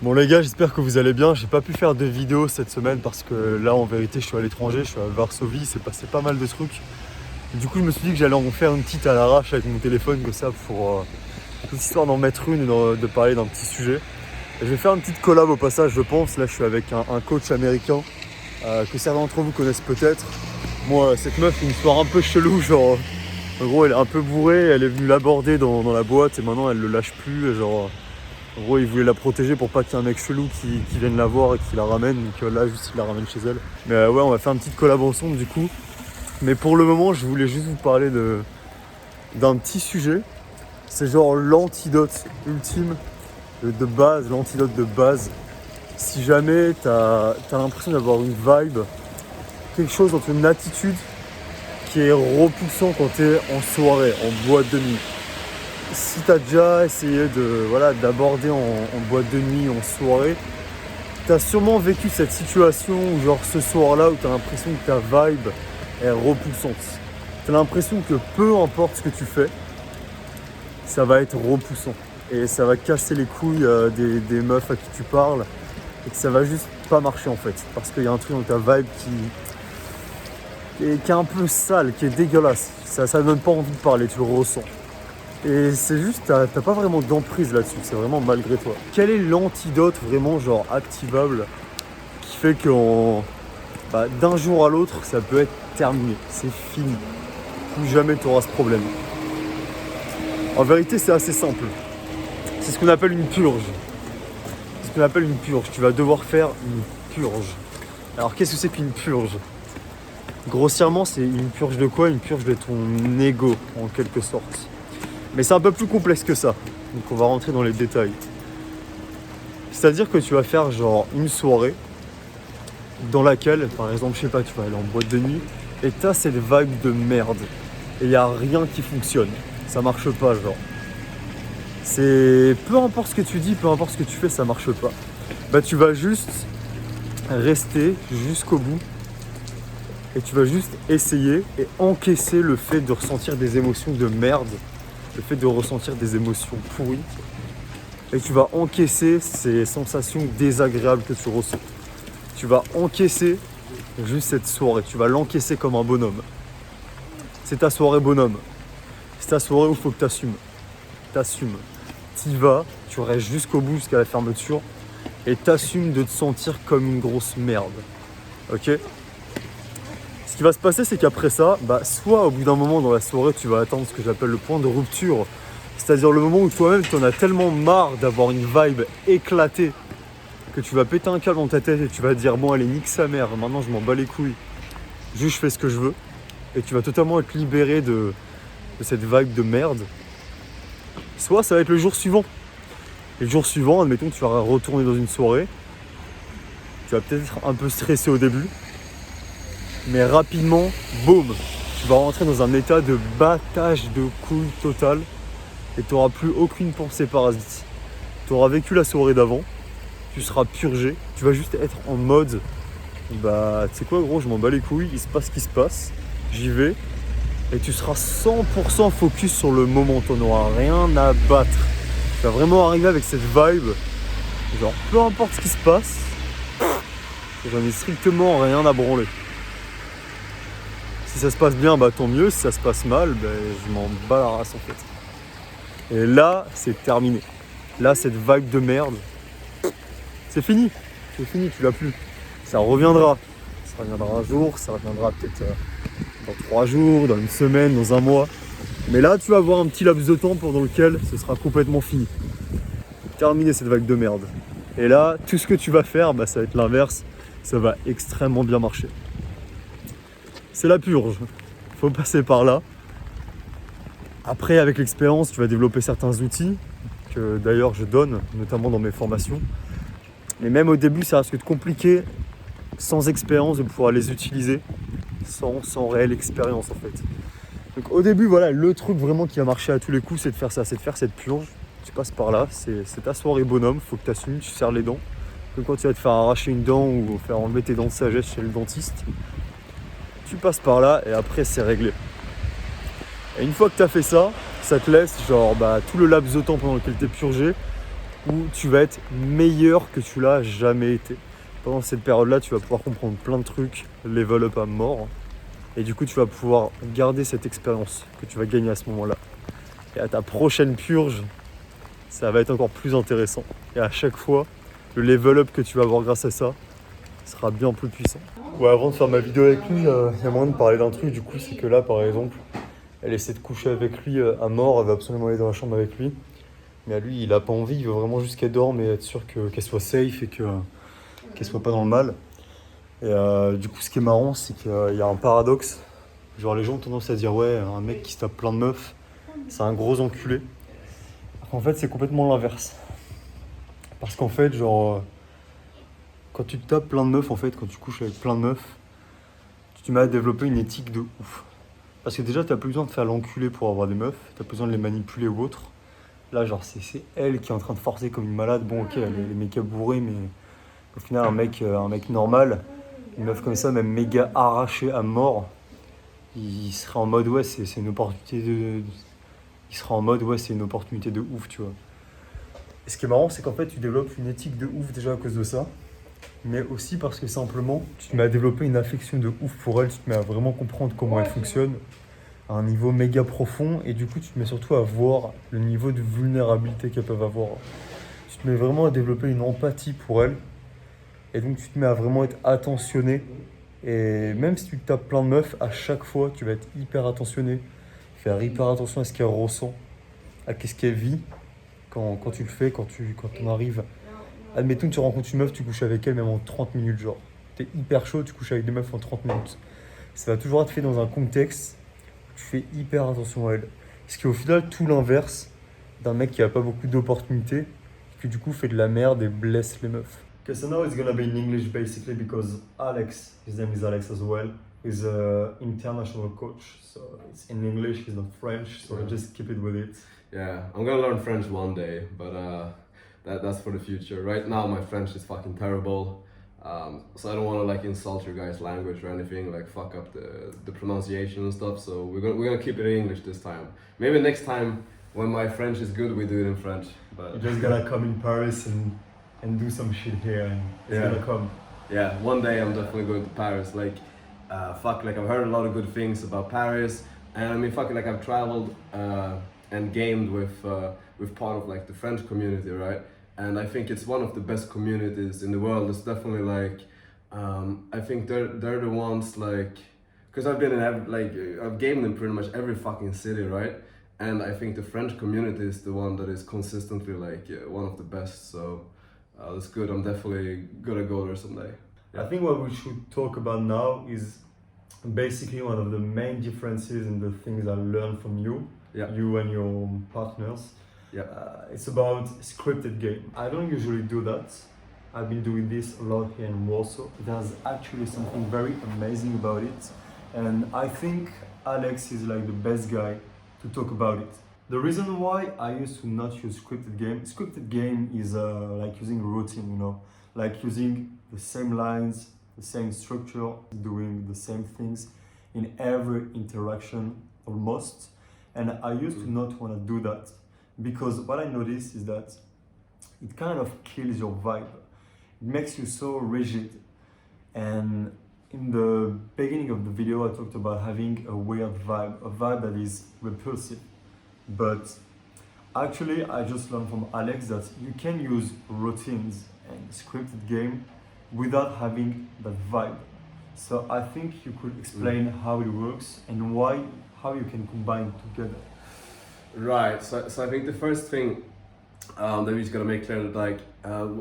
Bon les gars, j'espère que vous allez bien. J'ai pas pu faire de vidéo cette semaine parce que là en vérité je suis à l'étranger, je suis à Varsovie, c'est passé pas mal de trucs. Et du coup je me suis dit que j'allais en faire une petite à l'arrache avec mon téléphone comme ça pour histoire d'en mettre une et de parler d'un petit sujet. Et je vais faire une petite collab au passage je pense. Là je suis avec un coach américain que certains d'entre vous connaissent peut-être. Moi cette meuf une histoire un peu chelou, genre en gros elle est un peu bourrée, elle est venue l'aborder dans la boîte et maintenant elle le lâche plus, genre en gros il voulait la protéger pour pas qu'il y ait un mec chelou qui vienne la voir et qui la ramène, donc là juste il la ramène chez elle. Mais ouais, on va faire une petite collab ensemble du coup. Mais pour le moment je voulais juste vous parler d'un petit sujet. C'est genre l'antidote ultime de base, l'antidote de base. Si jamais t'as l'impression d'avoir une vibe, quelque chose dans ton attitude qui est repoussant quand t'es en soirée, en boîte de nuit. Si t'as déjà essayé d'aborder en boîte de nuit, en soirée, t'as sûrement vécu cette situation où genre ce soir-là où t'as l'impression que ta vibe est repoussante. T'as l'impression que peu importe ce que tu fais, ça va être repoussant. Et ça va casser les couilles des meufs à qui tu parles. Et que ça va juste pas marcher en fait. Parce qu'il y a un truc dans ta vibe qui est un peu sale, qui est dégueulasse. Ça donne pas envie de parler, tu le ressens. Et c'est juste, t'as pas vraiment d'emprise là-dessus, c'est vraiment malgré toi. Quel est l'antidote vraiment genre activable qui fait que d'un jour à l'autre, ça peut être terminé, c'est fini. Plus jamais tu auras ce problème. En vérité, c'est assez simple. C'est ce qu'on appelle une purge. C'est ce qu'on appelle une purge. Tu vas devoir faire une purge. Alors qu'est-ce que c'est qu'une purge ? Grossièrement, c'est une purge de quoi ? Une purge de ton ego, en quelque sorte. Mais c'est un peu plus complexe que ça. Donc on va rentrer dans les détails. C'est-à-dire que tu vas faire genre une soirée dans laquelle, par exemple, je sais pas, tu vas aller en boîte de nuit et t'as cette vibe de merde. Et il n'y a rien qui fonctionne. Ça marche pas, genre. C'est... Peu importe ce que tu dis, peu importe ce que tu fais, ça marche pas. Bah tu vas juste rester jusqu'au bout. Et tu vas juste essayer et encaisser le fait de ressentir des émotions de merde. Le fait de ressentir des émotions pourries. Et tu vas encaisser ces sensations désagréables que tu ressens. Tu vas encaisser juste cette soirée. Tu vas l'encaisser comme un bonhomme. C'est ta soirée bonhomme. C'est ta soirée où il faut que tu assumes. T'assumes. T'y vas, tu restes jusqu'au bout, jusqu'à la fermeture. Et t'assumes de te sentir comme une grosse merde. Ok ? Ce qui va se passer, c'est qu'après ça, soit au bout d'un moment dans la soirée, tu vas atteindre ce que j'appelle le point de rupture. C'est-à-dire le moment où toi-même, tu en as tellement marre d'avoir une vibe éclatée que tu vas péter un câble dans ta tête et tu vas te dire « Bon, allez, nique sa mère, maintenant je m'en bats les couilles. Juste, je fais ce que je veux. » Et tu vas totalement être libéré de cette vibe de merde. Soit ça va être le jour suivant. Et le jour suivant, admettons, tu vas retourner dans une soirée. Tu vas peut-être être un peu stressé au début. Mais rapidement, boum, tu vas rentrer dans un état de battage de couilles total et tu n'auras plus aucune pensée parasite. Tu auras vécu la soirée d'avant, tu seras purgé, tu vas juste être en mode tu sais quoi gros, je m'en bats les couilles, il se passe ce qui se passe, j'y vais et tu seras 100% focus sur le moment, tu n'auras rien à battre. Tu vas vraiment arriver avec cette vibe, genre peu importe ce qui se passe, j'en ai strictement rien à branler. Si ça se passe bien, tant mieux. Si ça se passe mal, je m'en bats la race en fait. Et là, c'est terminé. Là, cette vibe de merde, c'est fini. C'est fini, tu l'as plus. Ça reviendra. Ça reviendra un jour, ça reviendra peut-être dans 3 jours, dans une semaine, dans un mois. Mais là, tu vas avoir un petit laps de temps pendant lequel ce sera complètement fini. Terminé cette vibe de merde. Et là, tout ce que tu vas faire, ça va être l'inverse. Ça va extrêmement bien marcher. C'est la purge, faut passer par là. Après, avec l'expérience, tu vas développer certains outils que d'ailleurs je donne, notamment dans mes formations. Mais même au début, ça risque de compliqué, sans expérience, de pouvoir les utiliser, sans réelle expérience en fait. Donc au début, le truc vraiment qui va marcher à tous les coups, c'est de faire ça, c'est de faire cette purge. Tu passes par là, c'est ta soirée bonhomme, faut que tu assumes, tu serres les dents. Comme quand tu vas te faire arracher une dent ou faire enlever tes dents de sagesse chez le dentiste. Tu passes par là et après c'est réglé. Et une fois que tu as fait ça, ça te laisse tout le laps de temps pendant lequel tu es purgé où tu vas être meilleur que tu l'as jamais été. Pendant cette période-là, tu vas pouvoir comprendre plein de trucs, level up à mort. Et du coup, tu vas pouvoir garder cette expérience que tu vas gagner à ce moment-là. Et à ta prochaine purge, ça va être encore plus intéressant. Et à chaque fois, le level up que tu vas avoir grâce à ça sera bien plus puissant. Ouais, avant de faire ma vidéo avec lui, il y a moyen de parler d'un truc. Du coup, c'est que là, par exemple, elle essaie de coucher avec lui à mort. Elle va absolument aller dans la chambre avec lui. Mais lui, il a pas envie. Il veut vraiment juste qu'elle dorme et être sûr qu'elle soit safe et qu'elle soit pas dans le mal. Et du coup, ce qui est marrant, c'est qu'il y a un paradoxe. Genre, les gens ont tendance à dire, ouais, un mec qui se tape plein de meufs, c'est un gros enculé. En fait, c'est complètement l'inverse. Parce qu'en fait, genre, quand tu te tapes plein de meufs, en fait, quand tu couches avec plein de meufs, tu te mets à développer une éthique de ouf. Parce que déjà, t'as plus besoin de faire l'enculé pour avoir des meufs, t'as plus besoin de les manipuler ou autre. Là, genre, c'est elle qui est en train de forcer comme une malade. Bon, ok, elle est méga bourrée, mais au final, un mec normal, une meuf comme ça, même méga arrachée à mort, il serait en mode, ouais, c'est une opportunité de... Il sera en mode, ouais, c'est une opportunité de ouf, tu vois. Et ce qui est marrant, c'est qu'en fait, tu développes une éthique de ouf déjà à cause de ça. Mais aussi parce que simplement, tu te mets à développer une affection de ouf pour elle, tu te mets à vraiment comprendre comment elle fonctionne à un niveau méga profond. Et du coup, tu te mets surtout à voir le niveau de vulnérabilité qu'elles peuvent avoir. Tu te mets vraiment à développer une empathie pour elle. Et donc, tu te mets à vraiment être attentionné. Et même si tu te tapes plein de meufs, à chaque fois, tu vas être hyper attentionné. Faire hyper attention à ce qu'elle ressent, à ce qu'elle vit quand tu le fais, quand on arrive. Admettons que tu rencontres une meuf, tu couches avec elle même en 30 minutes, genre. T'es hyper chaud, tu couches avec des meufs en 30 minutes. Ça va toujours être fait dans un contexte où tu fais hyper attention à elle. Ce qui est au final tout l'inverse d'un mec qui a pas beaucoup d'opportunités, qui du coup fait de la merde et blesse les meufs. Okay, so now it's gonna be in English basically because Alex, his name is Alex as well, is an international coach. So it's in English, he's not French, so just keep it with it. Yeah, I'm gonna learn French one day, but that's for the future. Right now, my French is fucking terrible, so I don't want to like insult your guys' language or anything, like fuck up the pronunciation and stuff. So we're gonna keep it in English this time. Maybe next time when my French is good, we do it in French. But You just gotta come in Paris and do some shit here, and it's gonna come. Yeah, one day I'm definitely going to Paris. Like, fuck, like I've heard a lot of good things about Paris, and I mean, fuck, like I've traveled and gamed with part of like the French community, right? And I think it's one of the best communities in the world. It's definitely like, I think they're the ones like, because I've been in I've gamed in pretty much every fucking city, right? And I think the French community is the one that is consistently like one of the best. So that's good. I'm definitely gonna go there someday. I think what we should talk about now is basically one of the main differences in the things I learned from you, you and your partners. Yeah. It's about scripted game. I don't usually do that. I've been doing this a lot here in Warsaw. There's actually something very amazing about it. And I think Alex is like the best guy to talk about it. The reason why I used to not use scripted game is like using routine, you know, like using the same lines, the same structure, doing the same things in every interaction almost. And I used to not want to do that because what I noticed is that it kind of kills your vibe. It makes you so rigid. And in the beginning of the video, I talked about having a weird vibe, a vibe that is repulsive. But actually, I just learned from Alex that you can use routines and scripted game without having that vibe. So I think you could explain how it works and how you can combine it together. Right. So I think the first thing that we just gotta make clear that like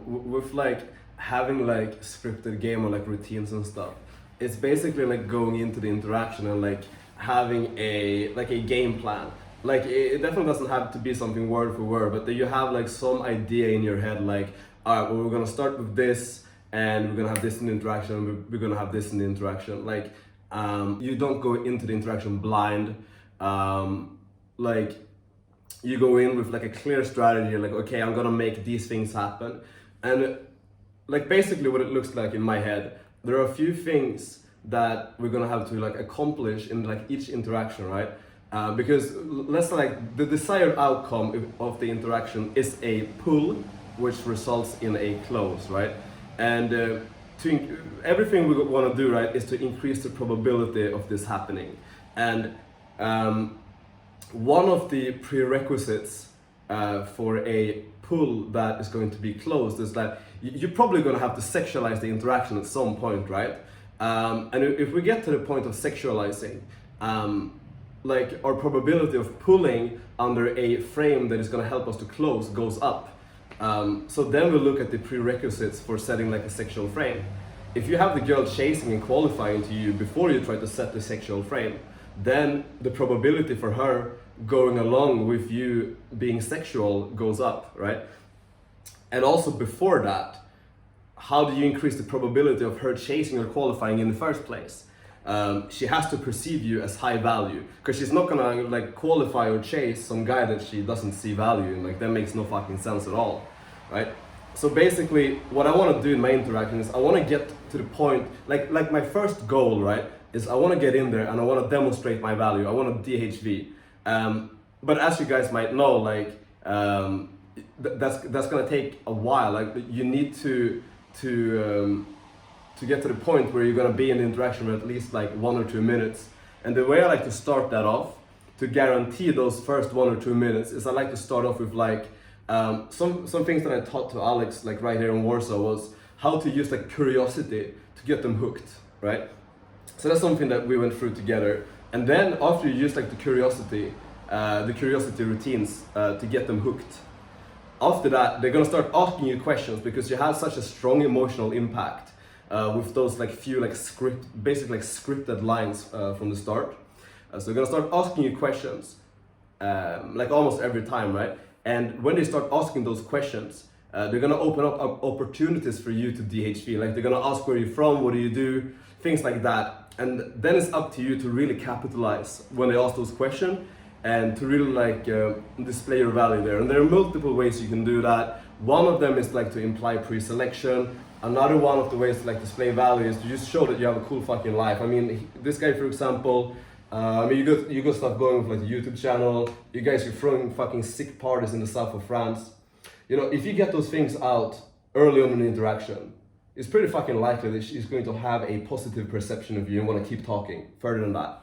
with like having like scripted game or like routines and stuff, it's basically like going into the interaction and like having a game plan. Like it definitely doesn't have to be something word for word, but that you have like some idea in your head, like, all right, well, we're gonna start with this, and we're gonna have this in the interaction, we're gonna have this in the interaction. Like, you don't go into the interaction blind. Like, you go in with like a clear strategy, like, okay, I'm gonna make these things happen. And like basically what it looks like in my head, there are a few things that we're gonna have to like accomplish in like each interaction, right? Because let's say like the desired outcome of the interaction is a pull, which results in a close, right? And everything we want to do, right, is to increase the probability of this happening. And one of the prerequisites for a pull that is going to be closed is that you're probably going to have to sexualize the interaction at some point, right? And if we get to the point of sexualizing, like our probability of pulling under a frame that is going to help us to close goes up. So then we look at the prerequisites for setting like a sexual frame. If you have the girl chasing and qualifying to you before you try to set the sexual frame, then the probability for her going along with you being sexual goes up, right? And also before that, how do you increase the probability of her chasing or qualifying in the first place? She has to perceive you as high value, because she's not gonna like qualify or chase some guy that she doesn't see value in. Like that makes no fucking sense at all, right? So basically, what I want to do in my interaction is I want to get to the point, like my first goal, right, is I want to get in there and I want to demonstrate my value. I want to DHV. But as you guys might know, like that's gonna take a while. Like you need to get to the point where you're gonna be in the interaction for at least like 1 or 2 minutes. And the way I like to start that off, to guarantee those first 1 or 2 minutes, is I like to start off with like some things that I taught to Alex, like right here in Warsaw, was how to use like curiosity to get them hooked, right? So that's something that we went through together. And then after you use like the curiosity routines to get them hooked, after that they're gonna start asking you questions, because you have such a strong emotional impact with those like few like basically like scripted lines from the start. So they're gonna start asking you questions like almost every time, right? And when they start asking those questions, they're gonna open up opportunities for you to DHV. Like they're gonna ask where you're from, what do you do, things like that. And then it's up to you to really capitalize when they ask those questions, and to really like display your value there. And there are multiple ways you can do that. One of them is like to imply pre-selection. Another one of the ways to like display value is to just show that you have a cool fucking life. I mean, this guy, for example, I mean, you got stuff going with like a YouTube channel. You guys are throwing fucking sick parties in the south of France. You know, if you get those things out early on in the interaction, it's pretty fucking likely that she's going to have a positive perception of you and want to keep talking further than that.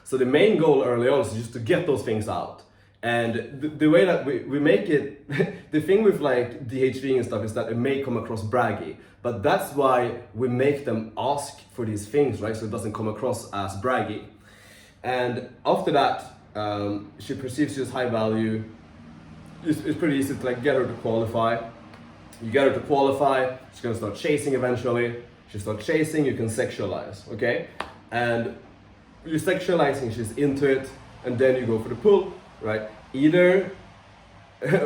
So the main goal early on is just to get those things out. And the way that we make it, the thing with like DHVing and stuff is that it may come across braggy, but that's why we make them ask for these things, right? So it doesn't come across as braggy. And after that, she perceives you as high value. It's pretty easy to like get her to qualify. You get her to qualify, she's gonna start chasing eventually. She starts chasing, you can sexualize, okay? And you're sexualizing, she's into it, and then you go for the pull, right? Either,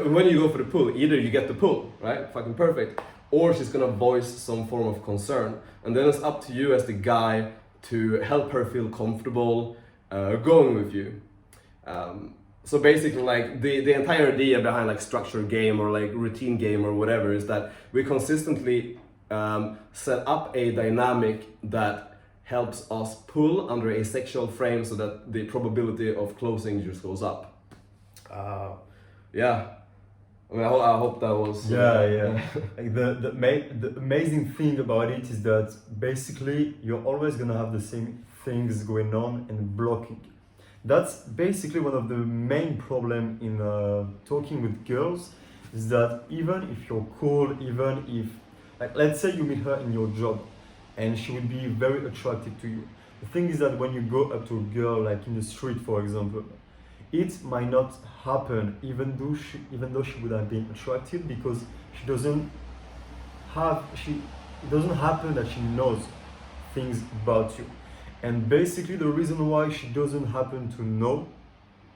when you go for the pull, either you get the pull, right? Fucking perfect. Or she's gonna voice some form of concern. And then it's up to you as the guy to help her feel comfortable going with you. So basically, like the entire idea behind like structured game or like routine game or whatever is that we consistently set up a dynamic that helps us pull under a sexual frame, so that the probability of closing just goes up. Yeah, I mean, I hope that was. Yeah. Like the amazing thing about it is that basically you're always gonna have the same things going on and blocking. That's basically one of the main problem in talking with girls, is that even if you're cool, even if, like, let's say you meet her in your job and she would be very attracted to you. The thing is that when you go up to a girl, like in the street, for example, it might not happen even though she would have been attracted, because it doesn't happen that she knows things about you. And basically the reason why she doesn't happen to know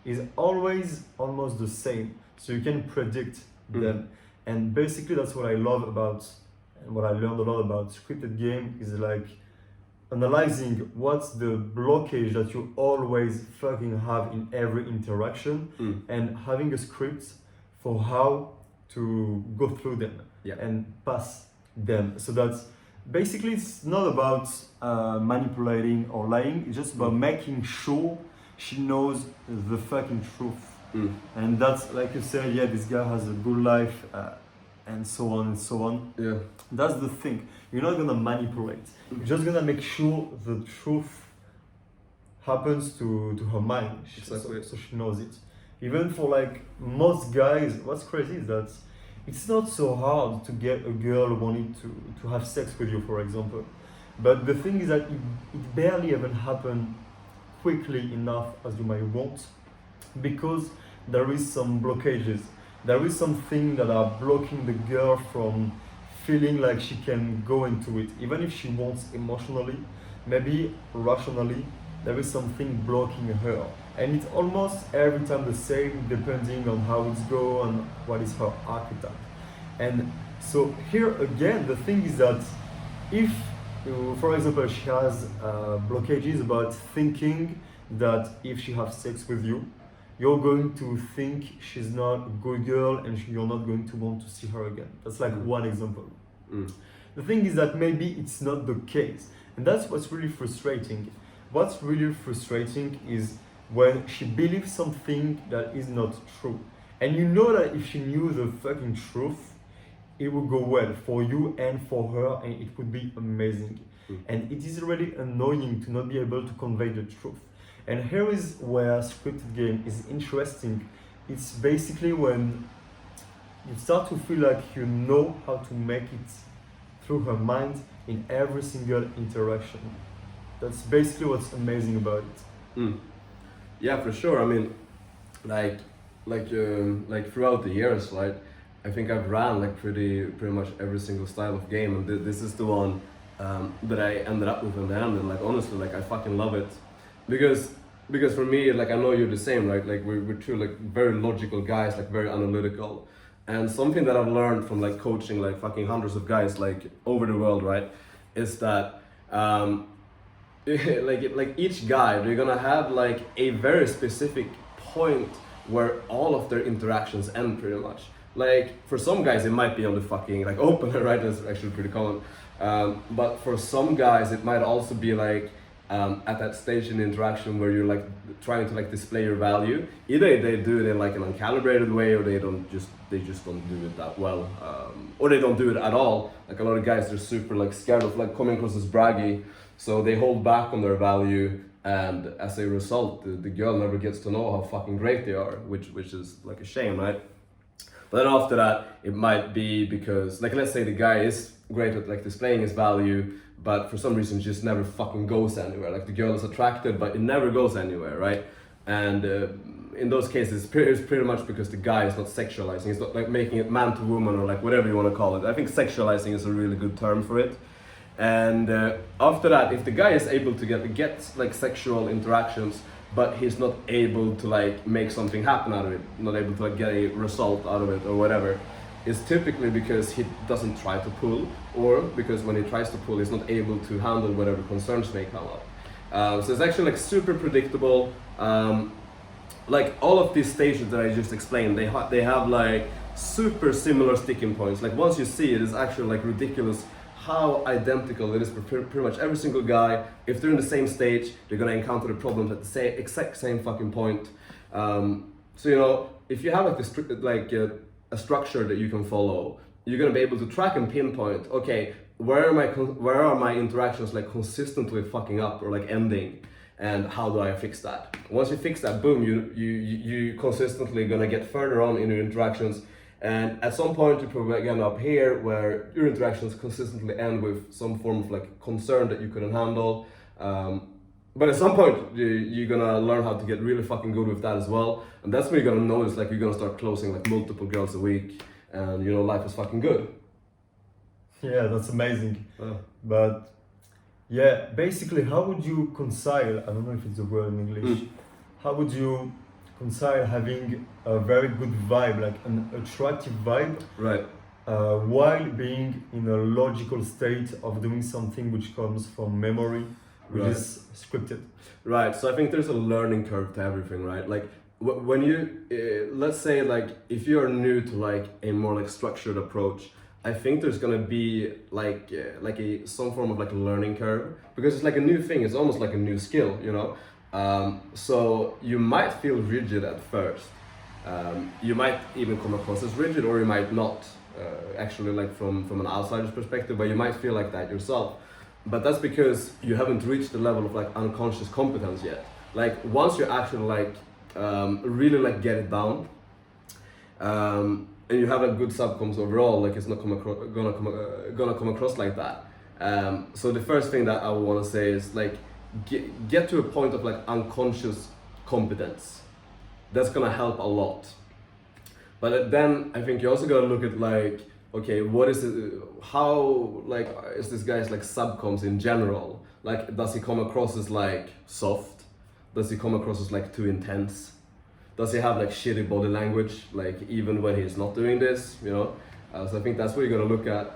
is always almost the same, so you can predict them. And basically that's what I love about, and what I learned a lot about scripted game, is like analyzing what's the blockage that you always fucking have in every interaction, and having a script for how to go through them and pass them. So that's basically, it's not about manipulating or lying, it's just about making sure she knows the fucking truth. And that's, like you said, yeah, this guy has a good life. and so on and so on. Yeah. That's the thing. You're not gonna manipulate. You're just gonna make sure the truth happens to her mind, Exactly. so she knows it. Even for like most guys, what's crazy is that it's not so hard to get a girl who wanted to have sex with you, for example. But the thing is that it barely even happens quickly enough as you might want, because there is some blockages. There is something that are blocking the girl from feeling like she can go into it, even if she wants emotionally, maybe rationally. There is something blocking her, and it's almost every time the same, depending on how it's go and what is her archetype. And so here again, the thing is that if, for example, she has blockages about thinking that if she has sex with you, you're going to think she's not a good girl and you're not going to want to see her again. That's like one example. The thing is that maybe it's not the case, and that's what's really frustrating. What's really frustrating is when she believes something that is not true. And you know that if she knew the fucking truth, it would go well for you and for her, and it would be amazing. And it is really annoying to not be able to convey the truth. And here is where scripted game is interesting. It's basically when you start to feel like you know how to make it through her mind in every single interaction. That's basically what's amazing about it. Yeah, for sure. I mean, like throughout the years, right? I think I've ran like pretty much every single style of game, and this is the one that I ended up with in the end. And like honestly, like I fucking love it, because for me, like I know you're the same, right? Like we're two like very logical guys, like very analytical. And something that I've learned from like coaching like fucking hundreds of guys like over the world, right, is that like each guy, they're gonna have like a very specific point where all of their interactions end pretty much. Like for some guys it might be on the fucking like opener, right? That's actually pretty common. But for some guys it might also be like at that stage in the interaction where you're like trying to like display your value. Either they do it in like an uncalibrated way, or they just don't do it that well, or they don't do it at all. Like a lot of guys, they're super like scared of like coming across as braggy, so they hold back on their value, and as a result the girl never gets to know how fucking great they are, which is like a shame, right? But then after that, it might be because, like, let's say the guy is great at like displaying his value, but for some reason just never fucking goes anywhere. Like the girl is attracted, but it never goes anywhere, right? And in those cases, it's pretty much because the guy is not sexualizing. It's not like making it man to woman or like whatever you want to call it. I think sexualizing is a really good term for it. And after that, if the guy is able to get like sexual interactions, but he's not able to like make something happen out of it, not able to like get a result out of it or whatever, it's typically because he doesn't try to pull, or because when he tries to pull, he's not able to handle whatever concerns may come up. So it's actually like super predictable. Like all of these stages that I just explained, they have like super similar sticking points. Like once you see it, it's actually like ridiculous how identical it is for pretty much every single guy. If they're in the same stage, they're gonna encounter the problems at the exact same fucking point. So you know, if you have like this a structure that you can follow, you're gonna be able to track and pinpoint. Okay, where are my interactions like consistently fucking up or like ending, and how do I fix that? Once you fix that, boom, you consistently gonna get further on in your interactions. And at some point, you're probably gonna end up here where your interactions consistently end with some form of like concern that you couldn't handle. But at some point, you're gonna learn how to get really fucking good with that as well. And that's when you're gonna notice like you're gonna start closing like multiple girls a week, and you know, life is fucking good. Yeah, that's amazing. But yeah, basically, how would you reconcile, I don't know if it's a word in English, how would you reconcile having a very good vibe, like an attractive vibe, right, while being in a logical state of doing something which comes from memory, which is scripted? Right, so I think there's a learning curve to everything, right? Like when you, let's say like if you're new to like a more like structured approach, I think there's gonna be like some form of like a learning curve, because it's like a new thing. It's almost like a new skill, you know. So you might feel rigid at first. You might even come across as rigid, or you might not. actually like from an outsider's perspective, but you might feel like that yourself. But that's because you haven't reached the level of like unconscious competence yet. Like once you actually like really like get it down, and you have a good subcons overall, like it's not gonna come across like that. So the first thing that I would want to say is like get to a point of like unconscious competence. That's gonna help a lot. But then I think you also gotta look at like, okay, what is it? How like is this guy's like subcoms in general? Like, does he come across as like soft? Does he come across as like too intense? Does he have like shitty body language? Like even when he's not doing this, you know? So I think that's what you're gonna look at.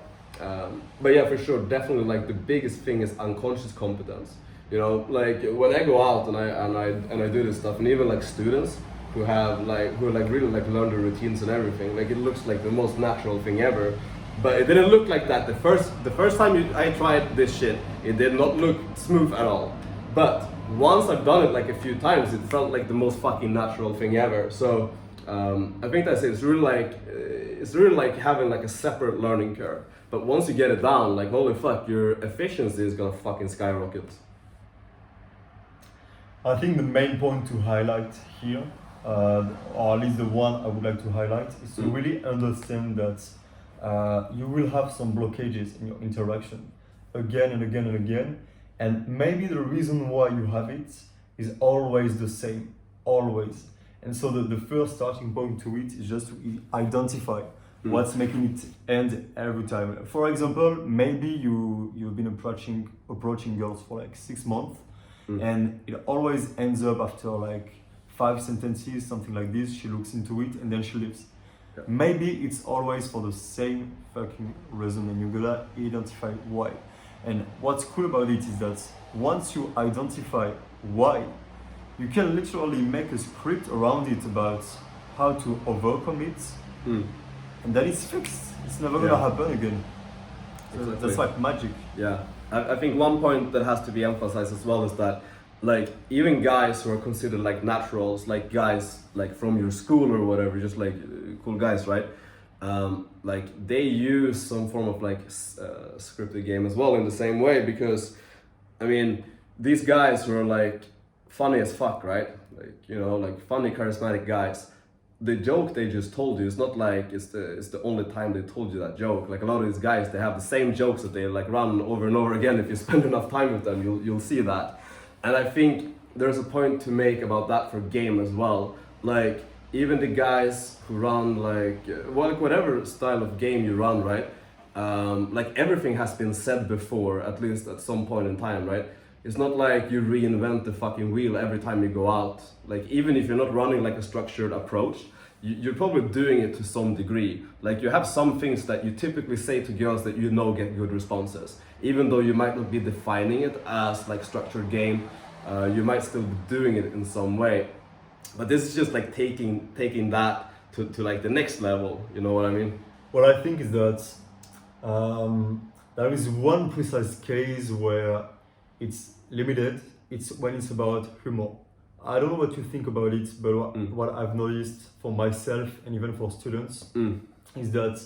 But yeah, for sure, definitely like the biggest thing is unconscious competence. You know, like when I go out and I do this stuff, and even like students who really like learn the routines and everything, like it looks like the most natural thing ever. But it didn't look like that the first time I tried this shit. It did not look smooth at all. But once I've done it like a few times, it felt like the most fucking natural thing ever. So I think that's it. It's really like having like a separate learning curve. But once you get it down, like holy fuck, your efficiency is gonna fucking skyrocket. I think the main point to highlight here, or at least the one I would like to highlight, is to really understand that you will have some blockages in your interaction again and again and again, and maybe the reason why you have it is always the same, always. And so the first starting point to it is just to identify what's making it end every time. For example, maybe you've been approaching girls for like 6 months, and it always ends up after like 5 sentences, something like this. She looks into it and then she leaves. Yeah. Maybe it's always for the same fucking reason, and you gotta identify why. And what's cool about it is that once you identify why, you can literally make a script around it about how to overcome it, and then it's fixed. It's never gonna happen again. So exactly. That's like magic. Yeah, I think one point that has to be emphasized as well is that like even guys who are considered like naturals, like guys like from your school or whatever, just like cool guys, right? Like they use some form of like scripted game as well in the same way, because I mean these guys who are like funny as fuck, right? Like, you know, like funny charismatic guys, the joke they just told you is not like it's the only time they told you that joke. Like a lot of these guys, they have the same jokes that they like run over and over again. If you spend enough time with them, you'll see that. And I think there's a point to make about that for game as well. Like even the guys who run like whatever style of game you run, right? Like everything has been said before, at least at some point in time, right? It's not like you reinvent the fucking wheel every time you go out. Like even if you're not running like a structured approach, you're probably doing it to some degree. Like you have some things that you typically say to girls that you know get good responses. Even though you might not be defining it as like structured game, you might still be doing it in some way. But this is just like taking that to like the next level, you know what I mean? What I think is that there is one precise case where it's limited. It's when it's about humor. I don't know what you think about it, but what I've noticed for myself and even for students is that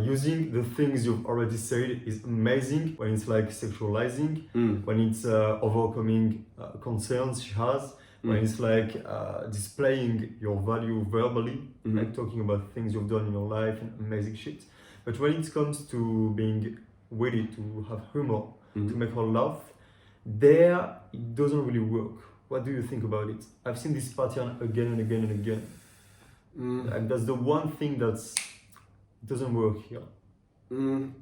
using the things you've already said is amazing when it's like sexualizing, when it's overcoming concerns she has, when it's like displaying your value verbally, like talking about things you've done in your life and amazing shit. But when it comes to being witty, to have humor, to make her laugh, there it doesn't really work. What do you think about it? I've seen this pattern again and again and again. And that's the one thing that doesn't work here.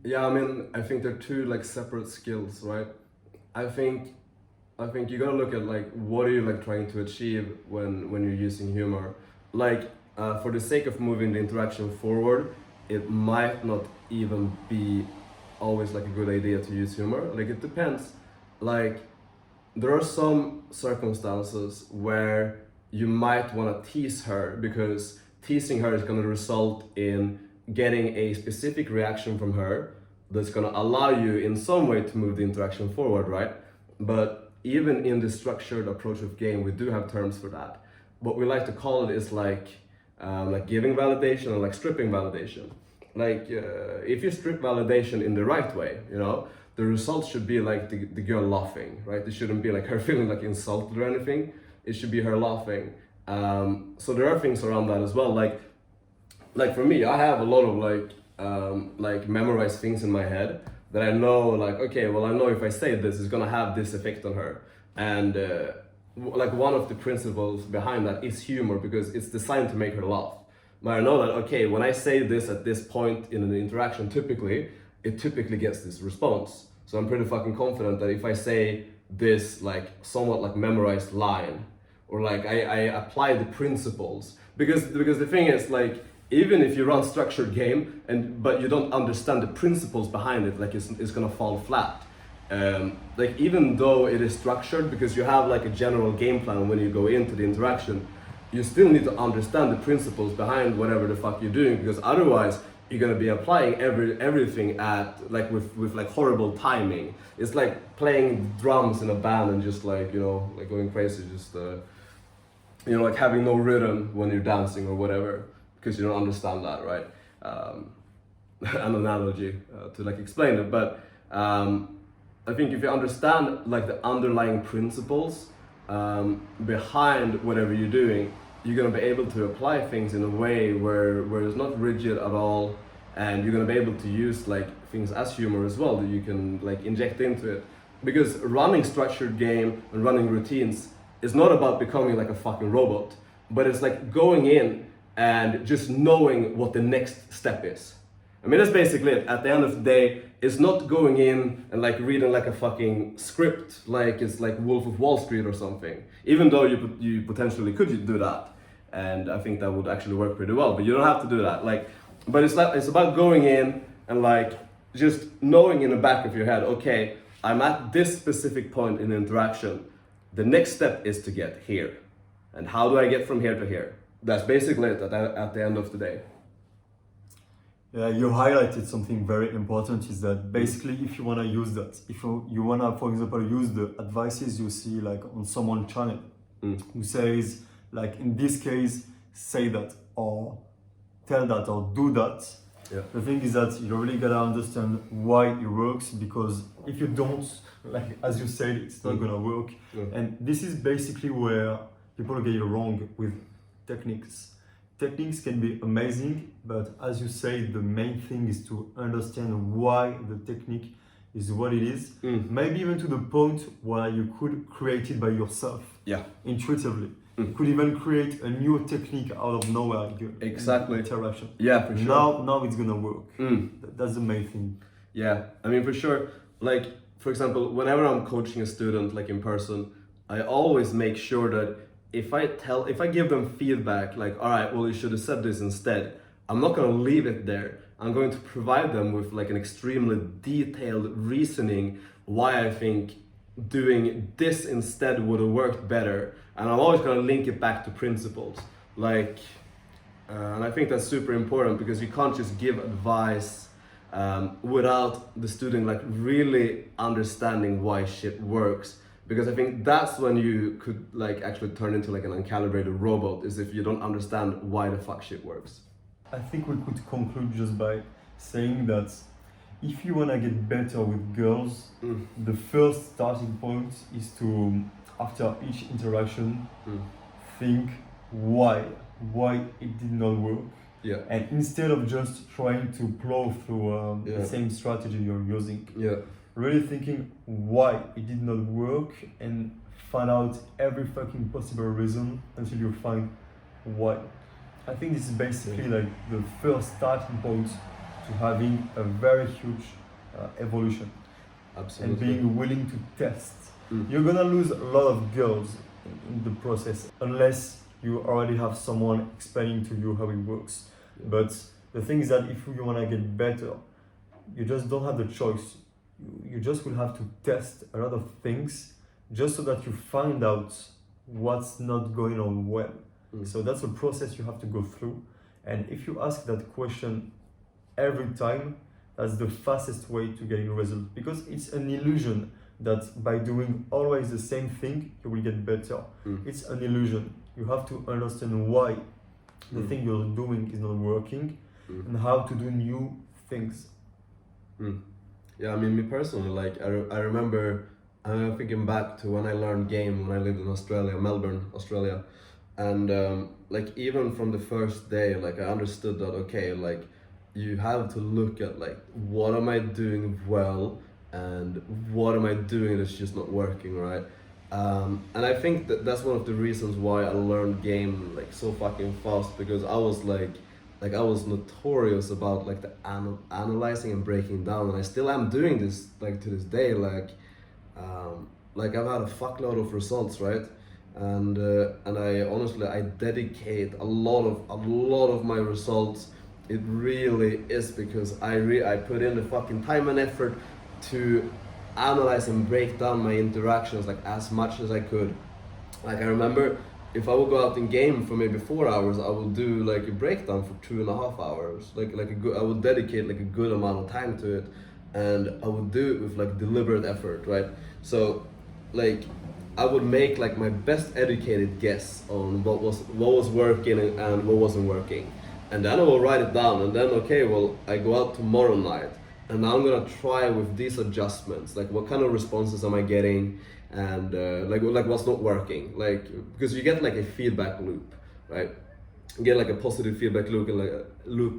Yeah, I mean, I think they're two like separate skills, right? I think you gotta look at like what are you like trying to achieve when you're using humor. Like for the sake of moving the interaction forward, it might not even be always like a good idea to use humor. Like it depends. Like there are some circumstances where you might want to tease her, because teasing her is going to result in getting a specific reaction from her that's going to allow you in some way to move the interaction forward, right? But even in the structured approach of game, we do have terms for that. What we like to call it is like giving validation or like stripping validation. if you strip validation in the right way, you know, the result should be like the girl laughing, right? It shouldn't be like her feeling like insulted or anything. It should be her laughing. So there are things around that as well. Like for me, I have a lot of like memorized things in my head that I know, like, okay, well, I know if I say this, it's gonna have this effect on her. And like one of the principles behind that is humor, because it's designed to make her laugh. But I know that, okay, when I say this at this point in an interaction, it typically gets this response. So I'm pretty fucking confident that if I say this like somewhat like memorized line, or like I apply the principles, because the thing is, like, even if you run structured game but you don't understand the principles behind it, like it's gonna fall flat. Like even though it is structured, because you have like a general game plan when you go into the interaction, you still need to understand the principles behind whatever the fuck you're doing, because otherwise you're gonna be applying everything at like with like horrible timing. It's like playing drums in a band and just like, you know, like going crazy, just you know, like having no rhythm when you're dancing or whatever, because you don't understand that, right? An analogy to like explain it, but I think if you understand like the underlying principles behind whatever you're doing, you're gonna be able to apply things in a way where it's not rigid at all, and you're gonna be able to use like things as humor as well that you can like inject into it. Because running structured game and running routines is not about becoming like a fucking robot, but it's like going in and just knowing what the next step is. I mean, that's basically it. At the end of the day, it's not going in and like reading like a fucking script, like it's like Wolf of Wall Street or something. Even though you potentially could do that, and I think that would actually work pretty well. But you don't have to do that. Like, but it's about going in and like just knowing in the back of your head, okay, I'm at this specific point in the interaction. The next step is to get here, and how do I get from here to here? That's basically it at the end of the day. Yeah, you highlighted something very important, is that basically if you want to use that, if you want to, for example, use the advices you see like on someone's channel who says, like in this case, say that or tell that or do that. Yeah. The thing is that you really gotta understand why it works, because if you don't, like as you said, it's not gonna work. Yeah. And this is basically where people get it wrong with techniques. Techniques can be amazing, but as you say, the main thing is to understand why the technique is what it is. Maybe even to the point where you could create it by yourself. Yeah. Intuitively. You could even create a new technique out of nowhere. Exactly. Interaction. Yeah, for sure. Now it's gonna work. That's the main thing. Yeah, I mean, for sure. Like, for example, whenever I'm coaching a student, like in person, I always make sure that if I give them feedback, like, all right, well, you should have said this instead, I'm not gonna leave it there. I'm going to provide them with like an extremely detailed reasoning why I think doing this instead would have worked better. And I'm always gonna link it back to principles. Like, and I think that's super important, because you can't just give advice without the student like really understanding why shit works. Because I think that's when you could like actually turn into like an uncalibrated robot, is if you don't understand why the fuck shit works. I think we could conclude just by saying that if you wanna get better with girls, the first starting point is to, after each interaction, think why it did not work. Yeah. And instead of just trying to plow through the same strategy you're using, really thinking why it did not work, and find out every fucking possible reason until you find why. I think this is basically like the first starting point to having a very huge evolution. Absolutely. And being willing to test. You're gonna lose a lot of girls in the process unless you already have someone explaining to you how it works. But the thing is that if you wanna get better, you just don't have the choice. You just will have to test a lot of things just so that you find out what's not going on well. So that's a process you have to go through. And if you ask that question every time, that's the fastest way to getting results, because it's an illusion that by doing always the same thing, you will get better. It's an illusion. You have to understand why the thing you're doing is not working, and how to do new things. Yeah, I mean, me personally, like I remember, I'm thinking back to when I learned game when I lived in Australia, Melbourne, Australia, and like even from the first day, like I understood that okay, like you have to look at like what am I doing well and what am I doing that's just not working, right? And I think that that's one of the reasons why I learned game like so fucking fast, because I was like I was notorious about like the analyzing and breaking down, and I still am doing this like to this day. Like I've had a fuckload of results, right? And I honestly I dedicate a lot of my results. It really is because I put in the fucking time and effort to analyze and break down my interactions like as much as I could. Like I remember, if I would go out in game for maybe 4 hours, I would do like a breakdown for 2.5 hours. I would dedicate like a good amount of time to it, and I would do it with like deliberate effort, right? So, like, I would make like my best educated guess on what was working and what wasn't working, and then I will write it down. And then okay, well, I go out tomorrow night, and now I'm gonna try with these adjustments. Like, what kind of responses am I getting? And like what's not working, like because you get like a feedback loop, right? You get like a positive feedback loop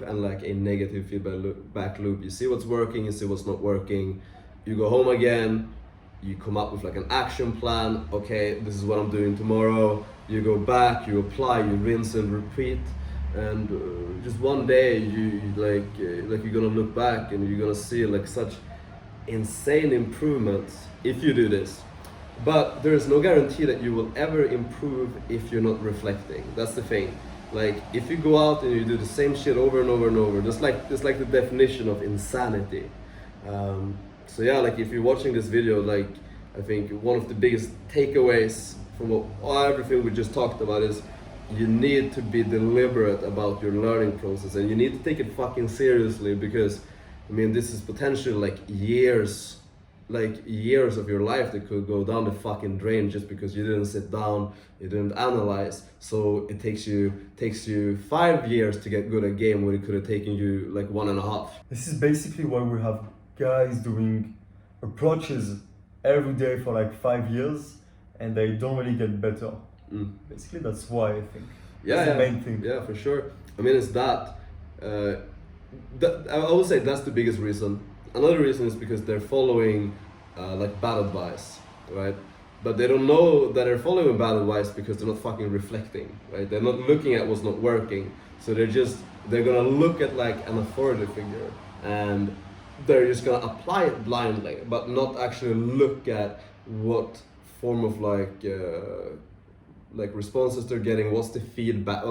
and like a negative feedback loop. You see what's working, you see what's not working, you go home again, you come up with like an action plan. Okay, this is what I'm doing tomorrow. You go back, you apply, you rinse and repeat, and just one day you like you're gonna look back and you're gonna see like such insane improvements if you do this. But there is no guarantee that you will ever improve if you're not reflecting. That's the thing. Like if you go out and you do the same shit over and over and over, just like the definition of insanity. So yeah, like if you're watching this video, like I think one of the biggest takeaways from everything we just talked about is you need to be deliberate about your learning process, and you need to take it fucking seriously, because I mean this is potentially like years of your life that could go down the fucking drain just because you didn't sit down, you didn't analyze. So it takes you 5 years to get good at game, when it could have taken you like 1.5. This is basically why we have guys doing approaches every day for like 5 years and they don't really get better. Basically that's why I think. That's the main thing. Yeah, for sure. I mean, it's that I would say that's the biggest reason. Another reason is because they're following like bad advice, right? But they don't know that they're following bad advice because they're not fucking reflecting, right? They're not looking at what's not working. So they're gonna look at like an authority figure and they're just gonna apply it blindly, but not actually look at what form of like responses they're getting. What's the feedback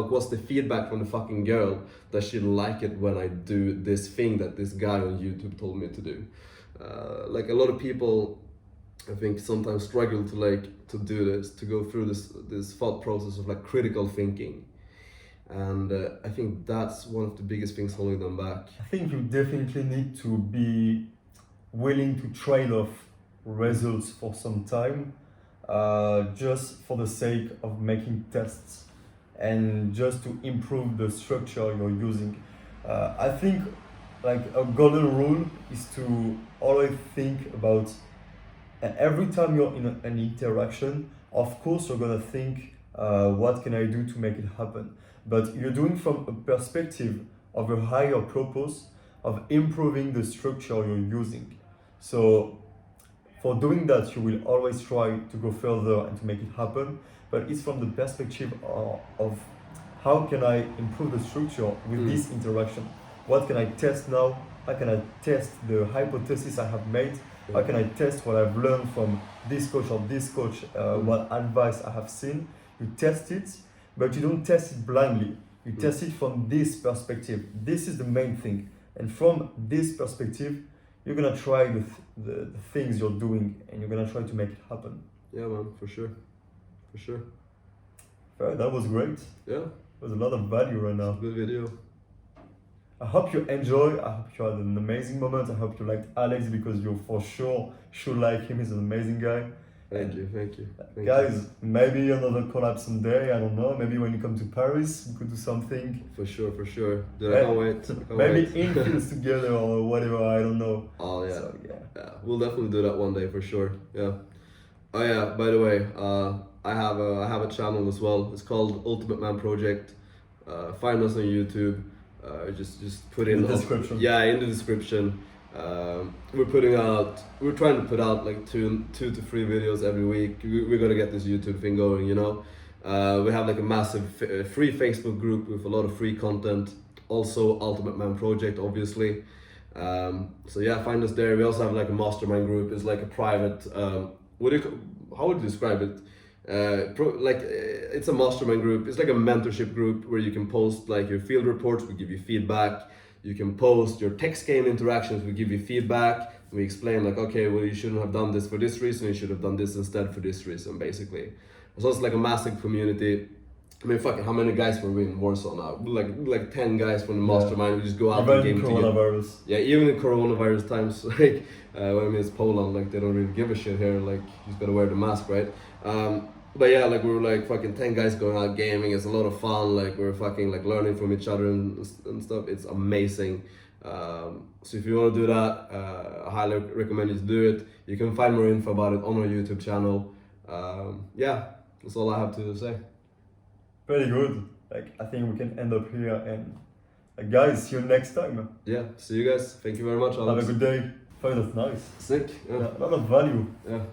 from the fucking girl? Does she like it when I do this thing that this guy on YouTube told me to do? Like a lot of people, I think, sometimes struggle to do this, to go through this thought process of like critical thinking, and I think that's one of the biggest things holding them back. I think you definitely need to be willing to trade off results for some time, just for the sake of making tests and just to improve the structure you're using. I think like a golden rule is to always think about, every time you're in an interaction, of course you're gonna think, what can I do to make it happen? But you're doing from a perspective of a higher purpose of improving the structure you're using. So for doing that, you will always try to go further and to make it happen, but it's from the perspective of how can I improve the structure with this interaction? What can I test now? How can I test the hypothesis I have made? How can I test what I've learned from this coach or this coach, what advice I have seen? You test it, but you don't test it blindly. You test it from this perspective. This is the main thing. And from this perspective, you're gonna try the things you're doing and you're gonna try to make it happen. Yeah, man, for sure. Fair, that was great. Yeah. There's a lot of value right now. Good video. I hope you enjoy. I hope you had an amazing moment. I hope you liked Alex, because you for sure should like him. He's an amazing guy. Thank you. Guys, maybe another collab someday, I don't know. Maybe when you come to Paris, we could do something. For sure. Dude, I can't wait. Maybe infills together or whatever, I don't know. Oh yeah. So, Yeah, we'll definitely do that one day for sure. Yeah. Oh yeah. By the way, I have a channel as well. It's called Ultimate Man Project. Find us on YouTube. Just put in the description. Yeah, in the description. We're trying to put out like two to three videos every week. We're gonna get this YouTube thing going, you know. We have like a massive free Facebook group with a lot of free content. Also Ultimate Man Project, obviously. So yeah, find us there. We also have like a mastermind group. It's like a private, how would you describe it? It's a mastermind group. It's like a mentorship group where you can post like your field reports. We give you feedback. You can post your text game interactions. We give you feedback. We explain like, okay, well, you shouldn't have done this for this reason. You should have done this instead for this reason, basically. So it's like a massive community. I mean, fucking, how many guys were we in Warsaw now? Like 10 guys from the mastermind. We just go out and game together. Yeah, even in coronavirus times, like when it's Poland, like they don't really give a shit here. Like you just gotta wear the mask, right? But yeah, like we were like fucking 10 guys going out gaming. It's a lot of fun. Like we're fucking like learning from each other and stuff. It's amazing. So if you want to do that, I highly recommend you to do it. You can find more info about it on our YouTube channel. Yeah, that's all I have to say. Very good. Like I think we can end up here and guys, see you next time. Yeah, see you guys. Thank you very much, Alex. Have a good day. Oh, that's nice. Sick. Yeah, a lot of value. Yeah.